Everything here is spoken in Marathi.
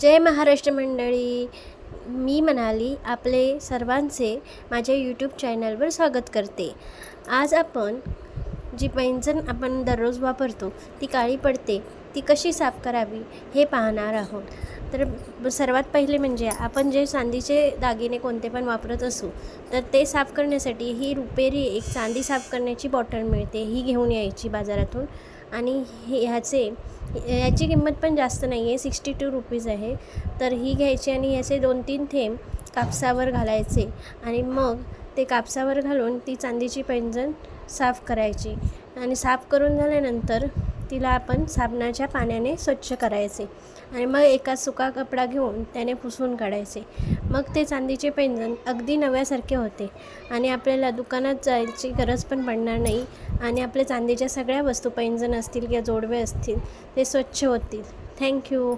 जय महाराष्ट्र मंडळी. मी मनाली आपले सर्वांचे माझ्या यूट्यूब चॅनलवर स्वागत करते. आज आपण जी पैंजण आपण दररोज वापरतो ती काळी पडते, ती कशी साफ करावी हे पाहणार आहोत. तर सर्वात पहिले म्हणजे आपण जे चांदीचे दागिने कोणते पण वापरत असू तर ते साफ करण्यासाठी ही रुपेरी एक चांदी साफ करण्याची बॉटल मिळते, ही घेऊन यायची बाजारातून. आणि याची किंमत पण जास्त नाही आहे, 62 रुपीज आहे. तर ही घ्यायची आणि याचे 2-3 थेंब कापसावर घालायचे आणि मग ते कापसावर घालून ती चांदीची पैंजण साफ करायची. आणि साफ करून झाल्यानंतर तिला आपण साबणाच्या पाण्याने स्वच्छ करायचे आणि मग एका सुका कपडा घेऊन त्याने पुसून काढायचे. मग ते चांदीचे पैंजण अगदी नव्यासारखे होते आणि आपल्याला दुकानात जायची गरज पण पडणार नाही आणि आपल्या चांदीच्या सगळ्या वस्तू पैंजण असतील किंवा जोडवे असतील ते स्वच्छ होतील. थँक्यू.